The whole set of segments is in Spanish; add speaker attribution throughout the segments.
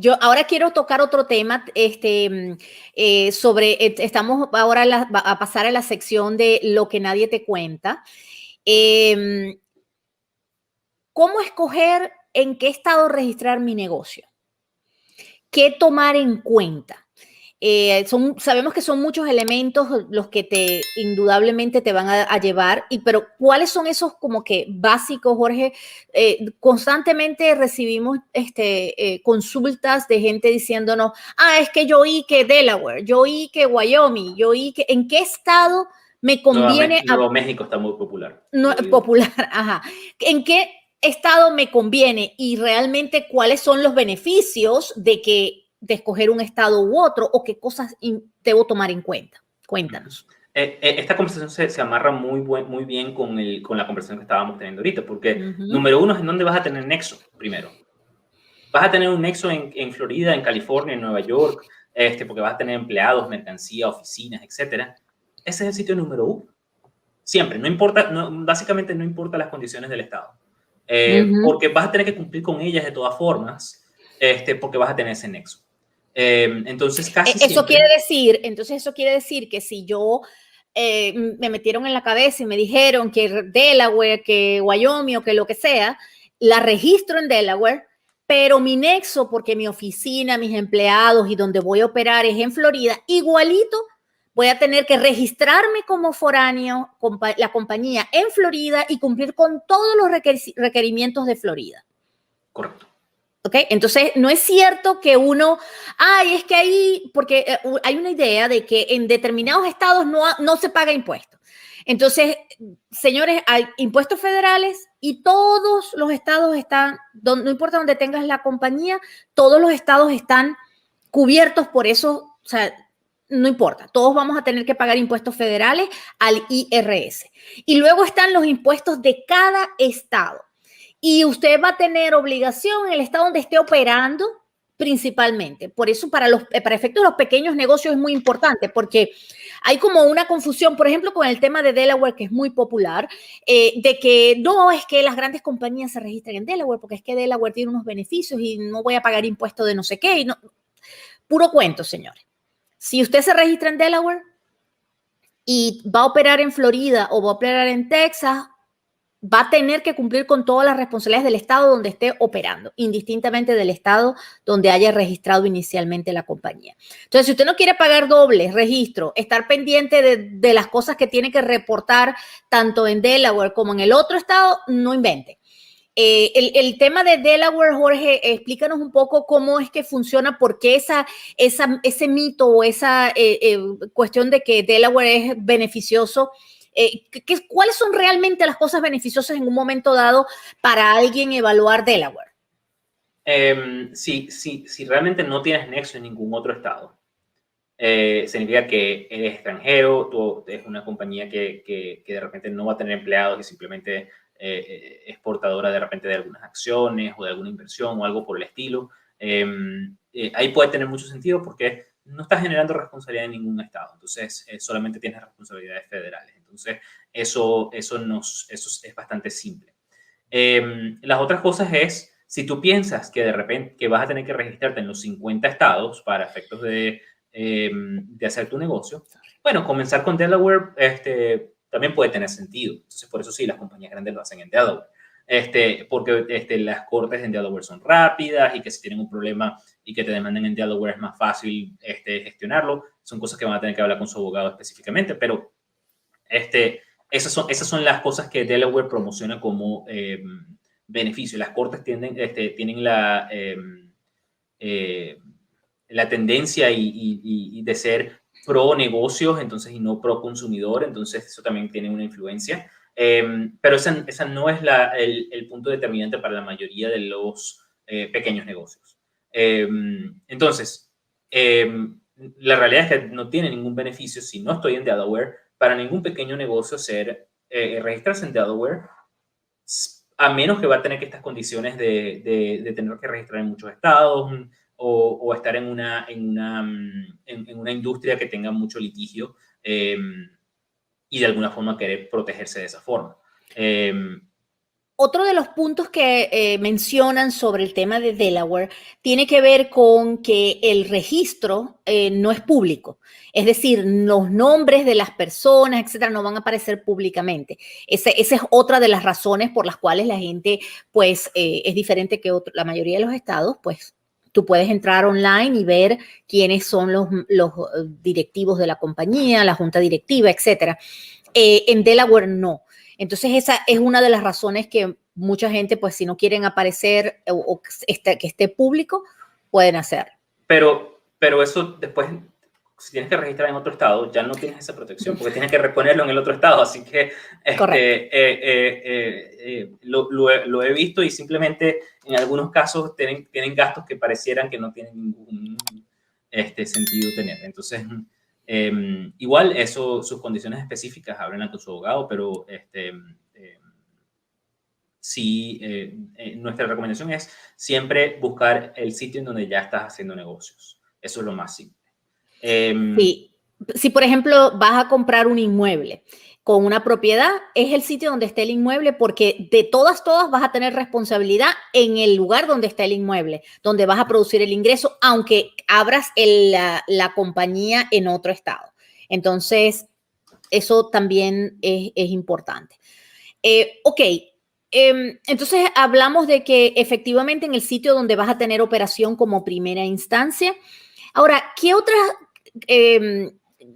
Speaker 1: yo ahora quiero tocar otro tema, estamos ahora a pasar a la sección de lo que nadie te cuenta. ¿Cómo escoger en qué estado registrar mi negocio? ¿Qué tomar en cuenta? Sabemos que son muchos elementos los que indudablemente te van a llevar, pero ¿cuáles son esos como que básicos, Jorge? Constantemente recibimos consultas de gente diciéndonos, es que yo oí que Delaware, yo oí que Wyoming, yo oí que ¿en qué estado me conviene?
Speaker 2: Nuevo México está muy popular.
Speaker 1: No, popular, ajá. ¿En qué estado me conviene y realmente cuáles son los beneficios de escoger un estado u otro, o qué cosas debo tomar en cuenta? Cuéntanos.
Speaker 2: Esta conversación se amarra muy bien con la conversación que estábamos teniendo ahorita, porque número uno es en dónde vas a tener nexo primero. Vas a tener un nexo en Florida, en California, en Nueva York, porque vas a tener empleados, mercancía, oficinas, etc. Ese es el sitio número uno. Siempre, no importa, básicamente no importa las condiciones del estado. Porque vas a tener que cumplir con ellas de todas formas, porque vas a tener ese nexo. Entonces, casi
Speaker 1: eso
Speaker 2: siempre...
Speaker 1: eso quiere decir que si yo me metieron en la cabeza y me dijeron que Delaware, que Wyoming o que lo que sea, la registro en Delaware, pero mi nexo, porque mi oficina, mis empleados y donde voy a operar es en Florida, igualito voy a tener que registrarme como foráneo, la compañía en Florida, y cumplir con todos los requerimientos de Florida.
Speaker 2: Correcto.
Speaker 1: ¿Okay? Entonces, no es cierto que es que ahí, porque hay una idea de que en determinados estados no se paga impuestos. Entonces, señores, hay impuestos federales y todos los estados están, no importa dónde tengas la compañía, todos los estados están cubiertos por eso. O sea, no importa, todos vamos a tener que pagar impuestos federales al IRS. Y luego están los impuestos de cada estado. Y usted va a tener obligación en el estado donde esté operando, principalmente. Por eso, para efectos de los pequeños negocios es muy importante, porque hay como una confusión, por ejemplo, con el tema de Delaware, que es muy popular, de que no es que las grandes compañías se registren en Delaware, porque es que Delaware tiene unos beneficios y no voy a pagar impuestos de no sé qué. Puro cuento, señores. Si usted se registra en Delaware y va a operar en Florida o va a operar en Texas, va a tener que cumplir con todas las responsabilidades del estado donde esté operando, indistintamente del estado donde haya registrado inicialmente la compañía. Entonces, si usted no quiere pagar doble registro, estar pendiente de las cosas que tiene que reportar tanto en Delaware como en el otro estado, no invente. El tema de Delaware, Jorge, explícanos un poco cómo es que funciona, por qué ese mito o esa cuestión de que Delaware es beneficioso. ¿Cuáles son realmente las cosas beneficiosas en un momento dado para alguien evaluar Delaware?
Speaker 2: Si realmente no tienes nexo en ningún otro estado, significa que eres extranjero, tú es una compañía que de repente no va a tener empleados y simplemente es portadora de repente de algunas acciones o de alguna inversión o algo por el estilo. Ahí puede tener mucho sentido porque no estás generando responsabilidad en ningún estado, entonces solamente tienes responsabilidades federales. Entonces eso es bastante simple. Las otras cosas es, si tú piensas que de repente que vas a tener que registrarte en los 50 estados para efectos de hacer tu negocio, bueno, comenzar con Delaware también puede tener sentido. Entonces, por eso sí, las compañías grandes lo hacen en Delaware. Porque las cortes en Delaware son rápidas y que si tienen un problema y que te demanden en Delaware es más fácil gestionarlo. Son cosas que van a tener que hablar con su abogado específicamente, pero esas son las cosas que Delaware promociona como beneficio. Las cortes tienen la tendencia y de ser pro negocios, entonces, y no pro consumidor, entonces eso también tiene una influencia. Pero esa no es el punto determinante para la mayoría de los pequeños negocios. Entonces, la realidad es que no tiene ningún beneficio si no estoy en Delaware para ningún pequeño negocio registrarse en Delaware, a menos que va a tener que estas condiciones de tener que registrar en muchos estados o estar en una industria que tenga mucho litigio y de alguna forma querer protegerse de esa forma.
Speaker 1: otro de los puntos que mencionan sobre el tema de Delaware tiene que ver con que el registro no es público. Es decir, los nombres de las personas, etcétera, no van a aparecer públicamente. Esa es otra de las razones por las cuales la gente, pues, es diferente que la mayoría de los estados, pues, tú puedes entrar online y ver quiénes son los directivos de la compañía, la junta directiva, etcétera. En Delaware no. Entonces esa es una de las razones que mucha gente, pues si no quieren aparecer o que esté público, pueden hacer.
Speaker 2: Pero eso después, si tienes que registrar en otro estado, ya no tienes esa protección porque tienes que reponerlo en el otro estado. Así que lo he visto y simplemente en algunos casos tienen gastos que parecieran que no tienen ningún sentido tener. Entonces, igual sus condiciones específicas, hablen con su abogado, pero sí, nuestra recomendación es siempre buscar el sitio en donde ya estás haciendo negocios. Eso es lo más simple.
Speaker 1: Sí. Si, por ejemplo, vas a comprar un inmueble con una propiedad, es el sitio donde esté el inmueble porque de todas vas a tener responsabilidad en el lugar donde está el inmueble, donde vas a producir el ingreso, aunque abras la compañía en otro estado. Entonces, eso también es importante. Ok. Entonces, hablamos de que efectivamente en el sitio donde vas a tener operación como primera instancia. Ahora, ¿qué otras?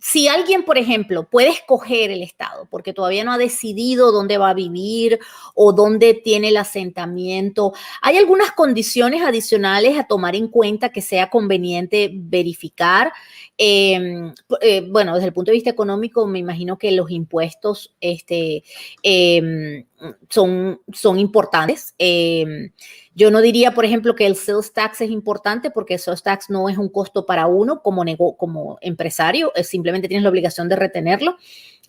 Speaker 1: Si alguien, por ejemplo, puede escoger el estado porque todavía no ha decidido dónde va a vivir o dónde tiene el asentamiento, ¿hay algunas condiciones adicionales a tomar en cuenta que sea conveniente verificar? Bueno, desde el punto de vista económico, me imagino que los impuestos son importantes. Yo no diría, por ejemplo, que el sales tax es importante porque el sales tax no es un costo para uno como empresario, simplemente tienes la obligación de retenerlo.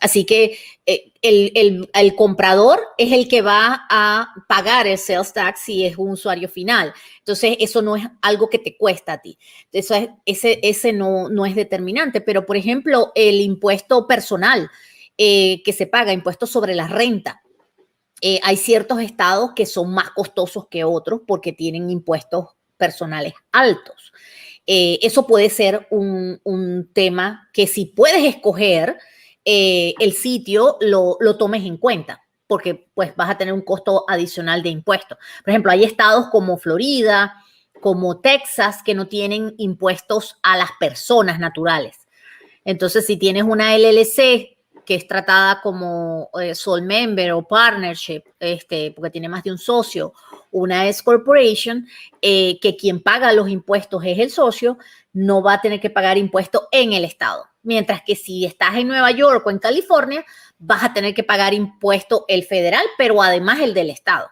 Speaker 1: Así que el comprador es el que va a pagar el sales tax si es un usuario final. Entonces, eso no es algo que te cuesta a ti. Ese no es determinante. Pero, por ejemplo, el impuesto personal que se paga, impuesto sobre la renta. Hay ciertos estados que son más costosos que otros porque tienen impuestos personales altos. Eso puede ser un tema que si puedes escoger el sitio, lo tomes en cuenta, porque pues vas a tener un costo adicional de impuestos. Por ejemplo, hay estados como Florida, como Texas, que no tienen impuestos a las personas naturales. Entonces, si tienes una LLC que es tratada como sole member o partnership, porque tiene más de un socio, una S corporation, que quien paga los impuestos es el socio, no va a tener que pagar impuestos en el estado. Mientras que si estás en Nueva York o en California, vas a tener que pagar impuesto el federal, pero además el del estado.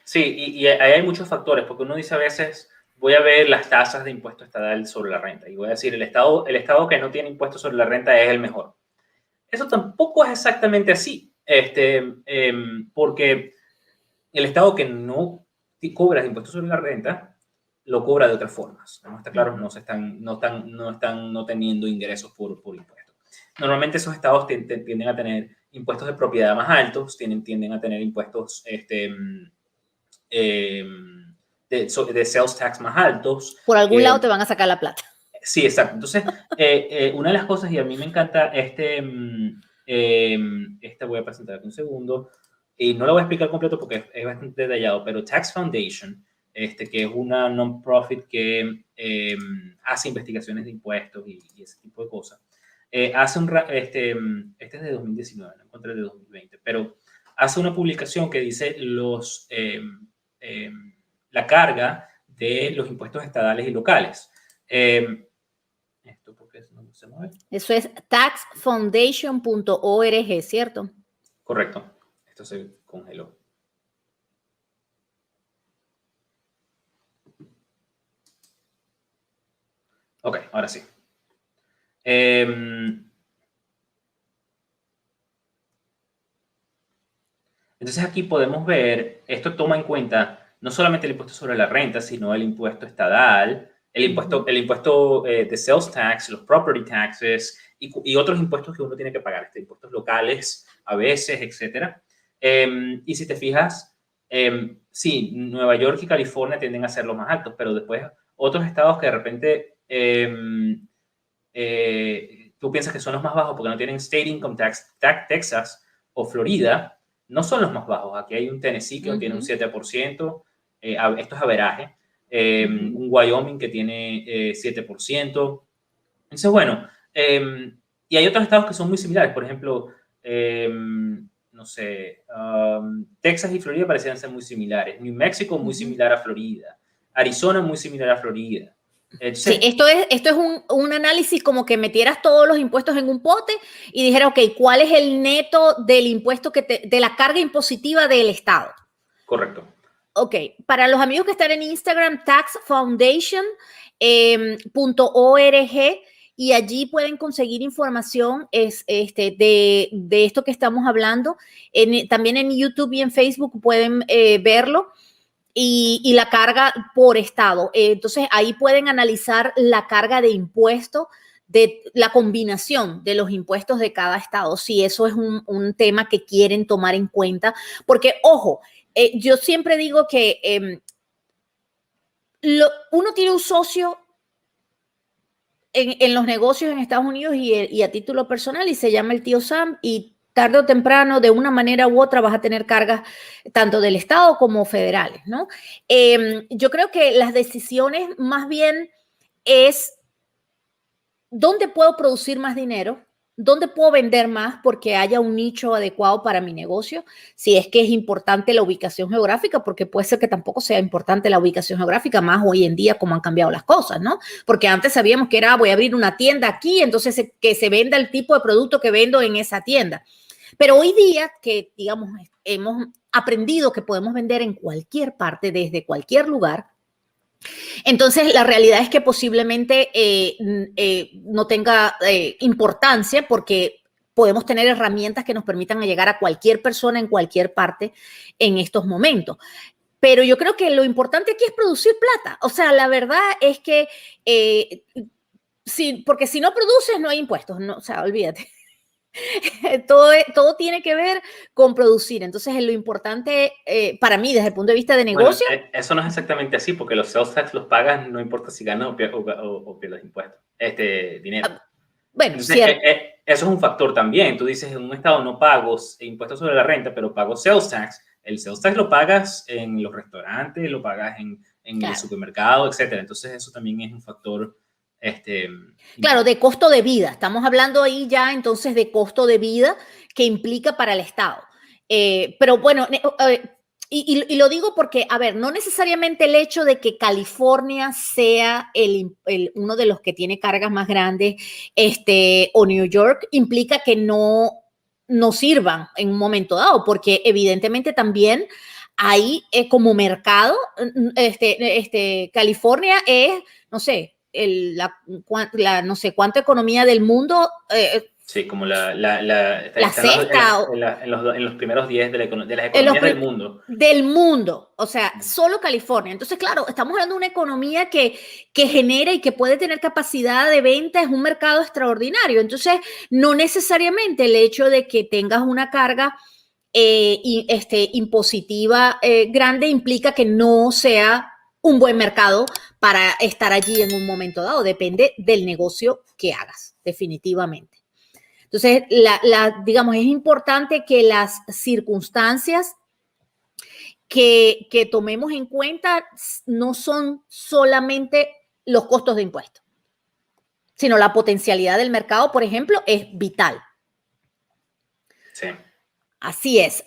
Speaker 2: Sí, y ahí hay muchos factores, porque uno dice a veces, voy a ver las tasas de impuesto estatal sobre la renta, y voy a decir, el estado que no tiene impuesto sobre la renta es el mejor. Eso tampoco es exactamente así, porque el estado que no cobra impuestos sobre la renta lo cobra de otras formas. ¿No? Está claro, no están teniendo ingresos por impuestos. Normalmente esos estados tienden a tener impuestos de propiedad más altos, tienden a tener impuestos de sales tax más altos.
Speaker 1: Por algún lado te van a sacar la plata.
Speaker 2: Sí, exacto. Entonces, una de las cosas, y a mí me encanta voy a presentar un segundo, y no lo voy a explicar completo porque es bastante detallado, pero Tax Foundation, que es una non-profit que hace investigaciones de impuestos y ese tipo de cosas, hace este es de 2019, no encontré el de 2020, pero hace una publicación que dice la carga de los impuestos estatales y locales. Esto porque no se mueve.
Speaker 1: Eso es taxfoundation.org, ¿cierto?
Speaker 2: Correcto. Esto se congeló. Ok, ahora sí. Entonces aquí podemos ver, esto toma en cuenta no solamente el impuesto sobre la renta, sino el impuesto estatal, el impuesto de sales tax, los property taxes y otros impuestos que uno tiene que pagar, impuestos locales a veces, etcétera. Y si te fijas, sí, Nueva York y California tienden a ser los más altos, pero después otros estados que de repente tú piensas que son los más bajos porque no tienen state income tax, Texas o Florida, no son los más bajos. Aquí hay un Tennessee que tiene un 7%, esto es averaje, un Wyoming que tiene 7%. Entonces, bueno, y hay otros estados que son muy similares. Por ejemplo, no sé, Texas y Florida parecían ser muy similares. New Mexico muy similar a Florida. Arizona muy similar a Florida.
Speaker 1: Sí, esto es un análisis como que metieras todos los impuestos en un pote y dijeras, ok, ¿cuál es el neto del impuesto de la carga impositiva del Estado?
Speaker 2: Correcto.
Speaker 1: Ok, para los amigos que están en Instagram, taxfoundation.org, y allí pueden conseguir información de esto que estamos hablando. También en YouTube y en Facebook pueden verlo. Y la carga por estado. Entonces, ahí pueden analizar la carga de impuestos, de la combinación de los impuestos de cada estado, si eso es un tema que quieren tomar en cuenta. Porque, ojo, yo siempre digo que uno tiene un socio en los negocios en Estados Unidos y a título personal y se llama el tío Sam y tarde o temprano, de una manera u otra, vas a tener cargas tanto del Estado como federales, ¿no? Yo creo que las decisiones más bien es dónde puedo producir más dinero, dónde puedo vender más porque haya un nicho adecuado para mi negocio, si es que es importante la ubicación geográfica, porque puede ser que tampoco sea importante la ubicación geográfica, más hoy en día como han cambiado las cosas, ¿no? Porque antes sabíamos que voy a abrir una tienda aquí, entonces que se venda el tipo de producto que vendo en esa tienda. Pero hoy día que, digamos, hemos aprendido que podemos vender en cualquier parte, desde cualquier lugar, entonces la realidad es que posiblemente no tenga importancia porque podemos tener herramientas que nos permitan llegar a cualquier persona en cualquier parte en estos momentos. Pero yo creo que lo importante aquí es producir plata. O sea, la verdad es que porque si no produces no hay impuestos, no, o sea, olvídate. Todo tiene que ver con producir. Entonces, lo importante para mí, desde el punto de vista de negocio.
Speaker 2: Bueno, eso no es exactamente así, porque los sales tax los pagas no importa si ganas o pierdes impuestos, dinero.
Speaker 1: Bueno,
Speaker 2: Entonces, eso es un factor también. Tú dices, en un estado no pago impuestos sobre la renta, pero pago sales tax. El sales tax lo pagas en los restaurantes, lo pagas en claro, el supermercado, etcétera. Entonces, eso también es un factor.
Speaker 1: Claro, de costo de vida. Estamos hablando ahí ya entonces de costo de vida que implica para el Estado. Pero bueno, y lo digo porque, a ver, no necesariamente el hecho de que California sea uno de los que tiene cargas más grandes, o New York, implica que no sirvan en un momento dado, porque evidentemente también hay como mercado, California es, no sé, no sé cuánta economía del mundo.
Speaker 2: Sí, como la
Speaker 1: sexta.
Speaker 2: En los primeros 10 de las economías del mundo.
Speaker 1: Del mundo, o sea, solo California. Entonces, claro, estamos hablando de una economía que genera y que puede tener capacidad de venta, es un mercado extraordinario. Entonces, no necesariamente el hecho de que tengas una carga impositiva grande implica que no sea un buen mercado para estar allí en un momento dado. Depende del negocio que hagas, definitivamente. Entonces, digamos, es importante que las circunstancias que tomemos en cuenta no son solamente los costos de impuestos, sino la potencialidad del mercado, por ejemplo, es vital.
Speaker 2: Sí.
Speaker 1: Así es.